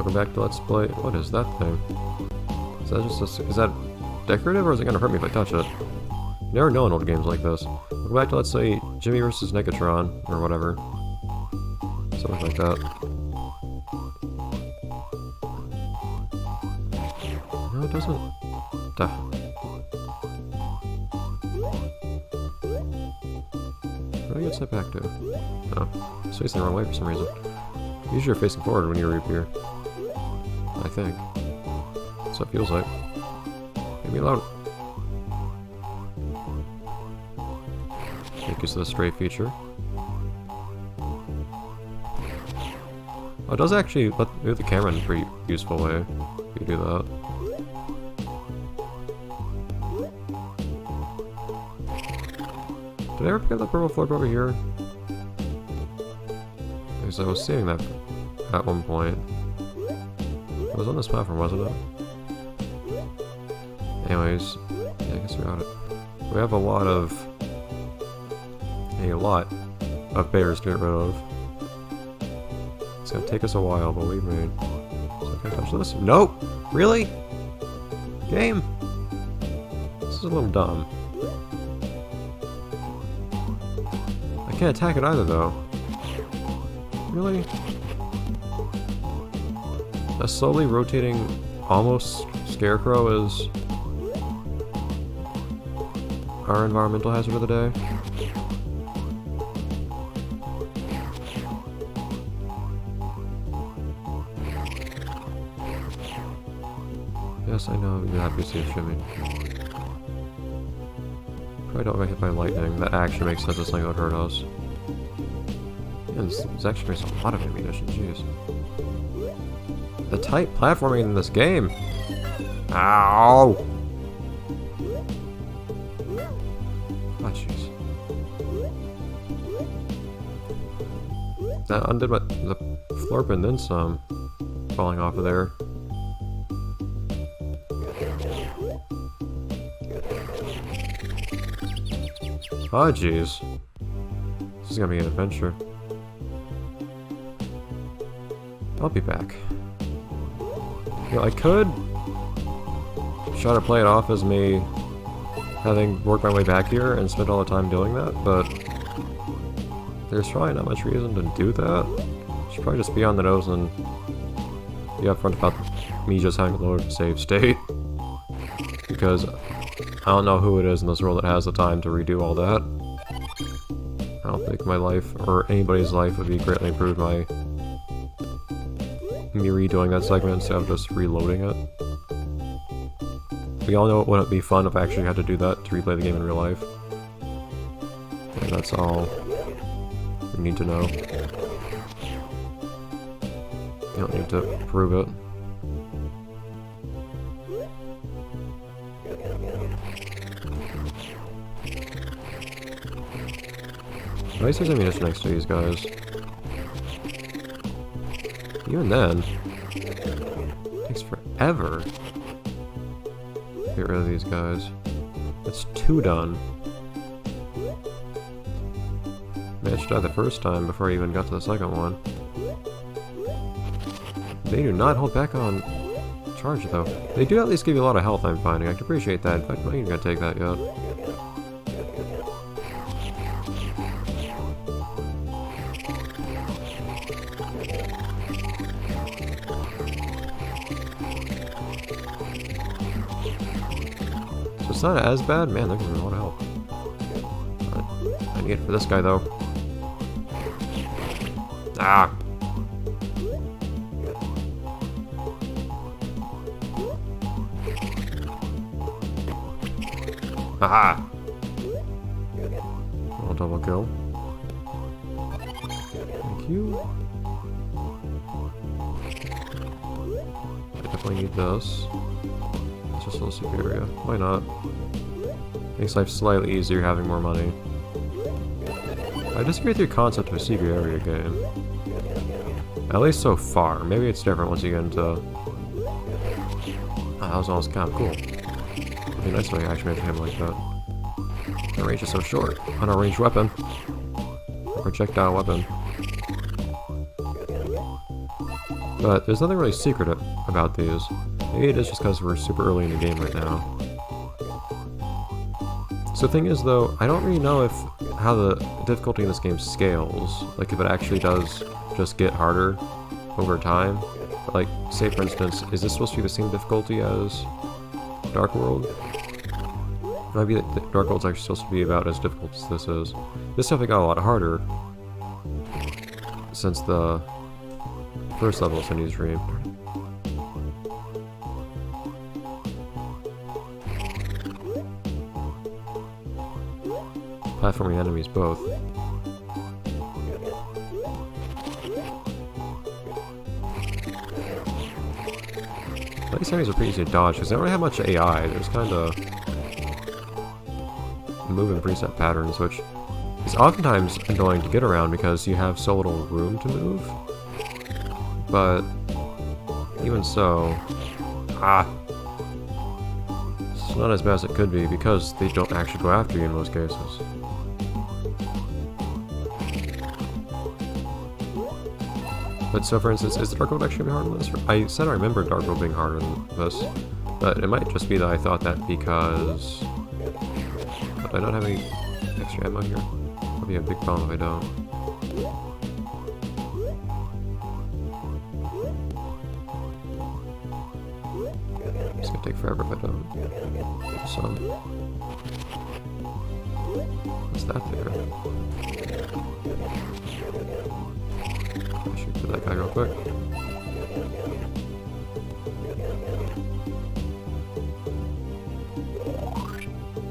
Welcome back to Let's Play. What is that thing? Is that just is that decorative or is it gonna hurt me if I touch it? Never know in old games like this. Welcome back to Let's Say Jimmy vs. Negatron, or whatever. Something like that. No, it doesn't. Duh. What do I get set back to? Oh, it's facing the wrong way for some reason. Usually you're facing forward when you reappear. I think. That's what it feels like. Leave me alone. Make use of the stray feature. Oh, it does actually let move the camera in a pretty useful way if you do that. Did I ever pick up that purple florp over here? Because I was seeing that at one point. It was on this platform, wasn't it? Anyways, yeah, I guess we're at it. We have a lot of bears to get rid of. It's gonna take us a while, believe me. So can I touch this? Nope! Really? Game? This is a little dumb. I can't attack it either, though. Really? A slowly rotating, almost scarecrow is our environmental hazard of the day. Yes, I know you're happy to see it shimmy. Probably don't get hit by lightning. That actually makes sense as something that would hurt us. Yeah, this actually makes a lot of ammunition, jeez. The tight platforming in this game! Ow! Oh, jeez. That undid the florp and then some falling off of there. Oh, jeez. This is gonna be an adventure. I'll be back. You know, I could try to play it off as me having worked my way back here and spent all the time doing that, but there's probably not much reason to do that. I should probably just be on the nose and be upfront about me just having a low save state. Because I don't know who it is in this world that has the time to redo all that. I don't think my life, or anybody's life, would be greatly improved by me redoing that segment instead of just reloading it. We all know it wouldn't be fun if I actually had to do that to replay the game in real life. And that's all we need to know. You don't need to prove it. At least there's ammunition next to these guys. Even then, it takes forever to get rid of these guys. That's 2 done. Managed to die the first time before I even got to the second one. They do not hold back on charge though. They do at least give you a lot of health, I'm finding. I can appreciate that. In fact, I'm not even gonna take that yet. It's not as bad. Man, they're giving me a lot of help. I need it for this guy, though. Ah! Haha! I'll double kill. Thank you. I definitely need this. It's just a little superior. Why not? Makes life slightly easier having more money. I disagree with your concept of a secret area game. At least so far. Maybe it's different once you get into... that was almost kind of cool. It'd be nice if I actually made him like that. The range is so short. On a ranged weapon. A projectile weapon. But there's nothing really secret about these. Maybe it is just because we're super early in the game right now. So the thing is though, I don't really know how the difficulty in this game scales. Like if it actually does just get harder over time. But like, say for instance, is this supposed to be the same difficulty as Dark World? Maybe the Dark World's actually supposed to be about as difficult as this is. This definitely got a lot harder since the first level of Cindy's Dream. Platforming enemies both. These enemies are pretty easy to dodge because they don't really have much AI. They're just kind of moving preset patterns, which is oftentimes annoying to get around because you have so little room to move. But even so, it's not as bad as it could be because they don't actually go after you in most cases. But so for instance, is the Dark World actually harder than this? I said I remember Dark World being harder than this, but it might just be that I thought that because... But I don't have any extra ammo here. That'll be a big problem if I don't. It's gonna take forever if I don't. Some. What's that there? I'll shoot through that guy real quick.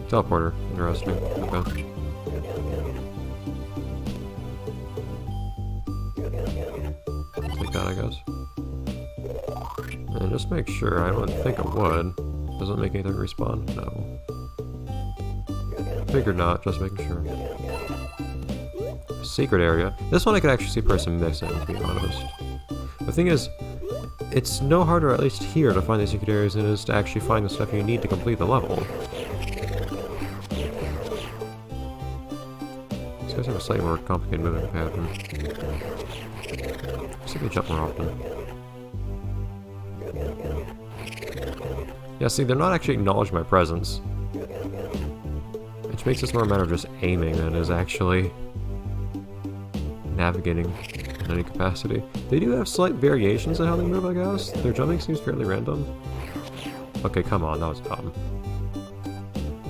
Teleporter. Interesting. Okay. Take that, I guess. And just make sure, I don't think it would. Doesn't make anything respawn? No. Figured not, just making sure. Secret area. This one I could actually see a person missing, to be honest. The thing is, it's no harder, at least here, to find the secret areas than it is to actually find the stuff you need to complete the level. These guys have a slightly more complicated moving pattern. See if they jump more often. Yeah, see, they're not actually acknowledging my presence. Which makes this more a matter of just aiming than it is actually navigating in any capacity. They do have slight variations in how they move, I guess. Their jumping seems fairly random. Okay, come on, that was dumb.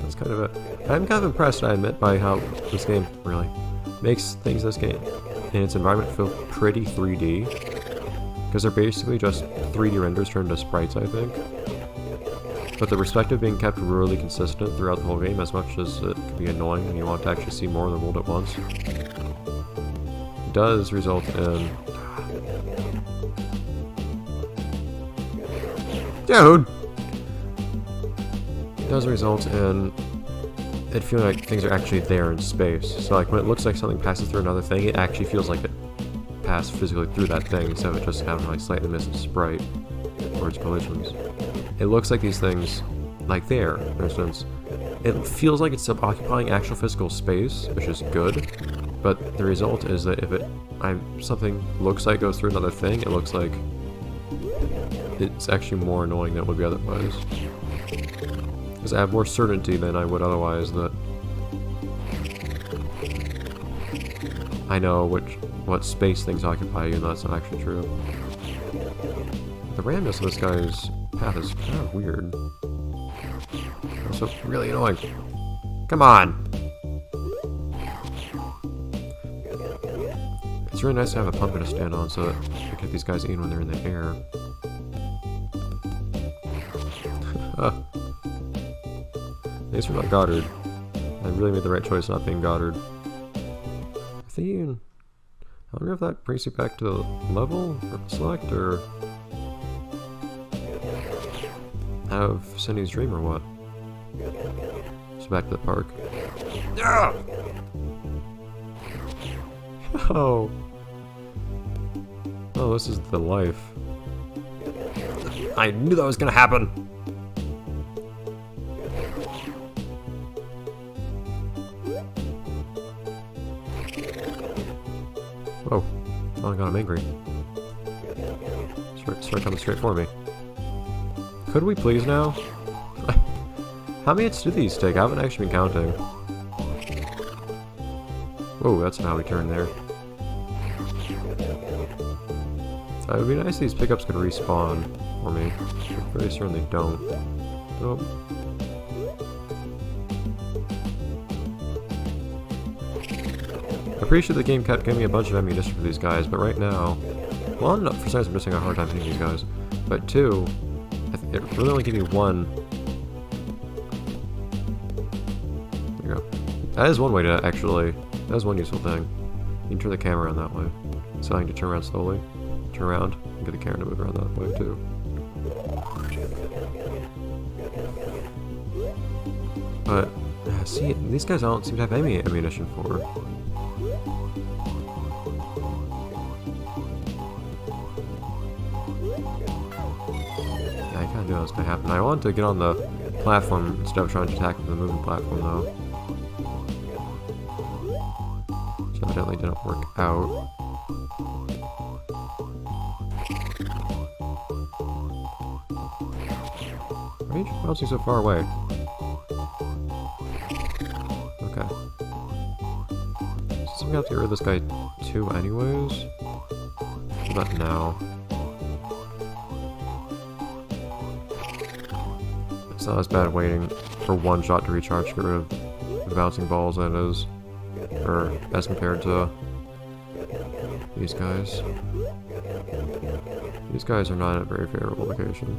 That's kind of it. I'm kind of impressed, I admit, by how this game really makes things this game and its environment feel pretty 3D. Because they're basically just 3D renders turned into sprites, I think. But the perspective being kept really consistent throughout the whole game, as much as it can be annoying when you want to actually see more of the world at once. Does result in... Dude! Does result in it feeling like things are actually there in space. So like when it looks like something passes through another thing, it actually feels like it passed physically through that thing instead of it just having like slightly missing sprite or its collisions. It looks like these things, like there, for instance, it feels like it's occupying actual physical space, which is good. But the result is that if something looks like it goes through another thing, it looks like it's actually more annoying than it would be otherwise. Because I have more certainty than I would otherwise that I know what space things occupy, even though that's not actually true. The randomness of this guy's path is kind of weird. Also really annoying. Come on! It's really nice to have a pumpkin to stand on so that I get these guys eaten when they're in the air. At least we're not Goddard. I really made the right choice not being Goddard. I wonder if that brings you back to the level or select, or have Cindy's Dream or what? So back to the park. Yeah! Oh. Oh, this is the life. I knew that was gonna happen! Whoa. Oh my god, I'm angry. start coming straight for me. Could we please now? How many hits do these take? I haven't actually been counting. Whoa, that's how we turn there. It would be nice if these pickups could respawn for me. I'm pretty certain they don't. Nope. I appreciate the game kept giving me a bunch of ammunition for these guys, but right now... One, for some reason I'm just having a hard time hitting these guys. But two, it really only gave me one. There you go. That is one way to actually... That is one useful thing. You can turn the camera around that way. So I can turn around slowly. Turn around and get the camera to move around that way too. But, see, these guys don't seem to have any ammunition for. Yeah, I kinda knew that was gonna happen. I wanted to get on the platform instead of trying to attack the moving platform though. Which evidently didn't work out. Why are you bouncing so far away? Okay. So I'm gonna have to get rid of this guy too anyways. Not now. It's not as bad waiting for one shot to recharge to get rid of the bouncing balls as it is. Or as compared to these guys. These guys are not in a very favorable location.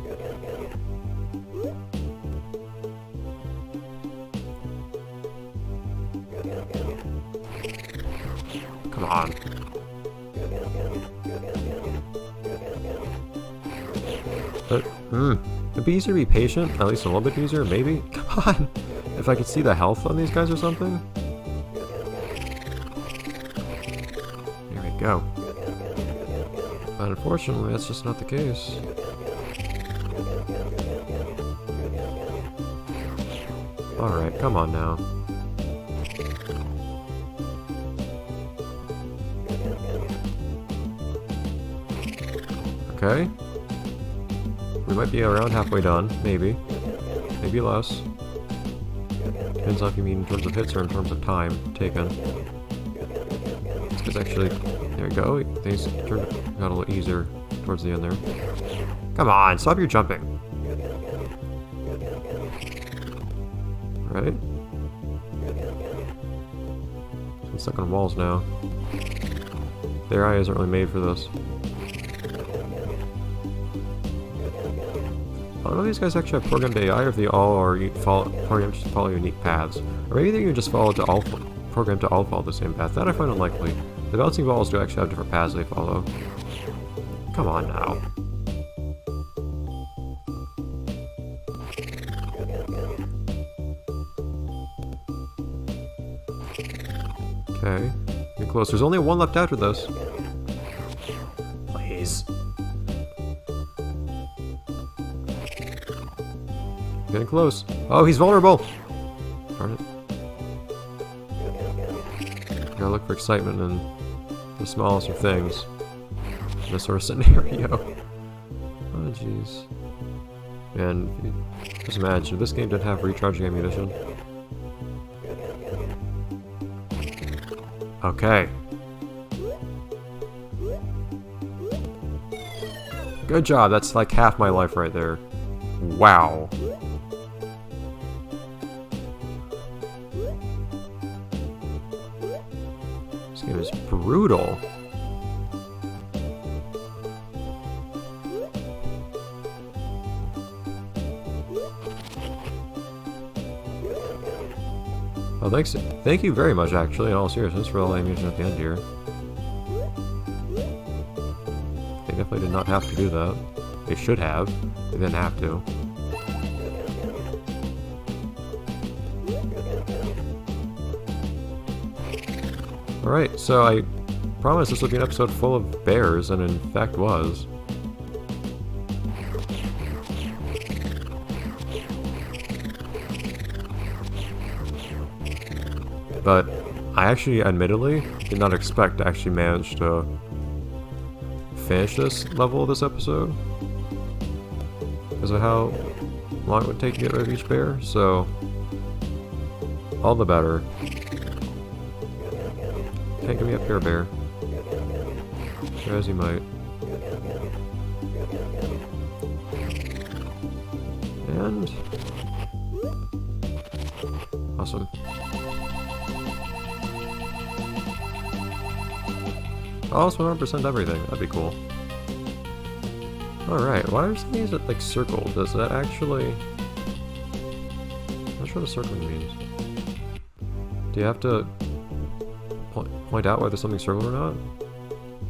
Come on. It'd be easier to be patient, at least a little bit easier, maybe? Come on! If I could see the health on these guys or something? There we go. But unfortunately, that's just not the case. Alright, come on now. Okay. We might be around halfway done, maybe. Maybe less. Depends on if you mean in terms of hits or in terms of time taken. Because actually, there we go. Things got a little easier towards the end there. Come on, stop your jumping. Right? I'm stuck on walls now. Their eye isn't really made for this. I don't know if these guys actually have programmed AI or if they all are programmed to follow unique paths. Or maybe they can just programmed to all follow the same path. That I find unlikely. The bouncing balls do actually have different paths they follow. Come on now. Okay. Get close. There's only one left after this. Please. Getting close. Oh, he's vulnerable! Darn it. Gotta look for excitement in the smallest of things. In this sort of scenario. Oh, jeez. And just imagine, if this game didn't have recharging ammunition. Okay. Good job, that's like half my life right there. Wow. This game is brutal. Oh, thanks. Thank you very much, actually, in all seriousness, for all the ammunition at the end here. They definitely did not have to do that. They should have. They didn't have to. Alright, so I promised this would be an episode full of bears, and in fact was. But I actually, admittedly, did not expect to actually manage to finish this level of this episode. because of how long it would take to get rid of each bear, so all the better. Can't get me up here, bear. As you might. And awesome. Almost 100% everything. That'd be cool. Alright, why are some of these like circled? Does that actually... I'm not sure what the circling means. Do you have to point out whether something's circled or not?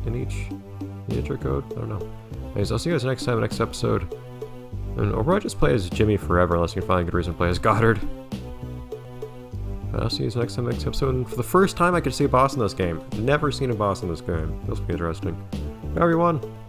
In each miniature code? I don't know. Anyways, I'll see you guys next time, next episode. And Overwatch just play as Jimmy forever unless you can find a good reason to play as Goddard. I'll see you next time, next episode. And for the first time I could see a boss in this game. Never seen a boss in this game. This will be interesting. Bye everyone!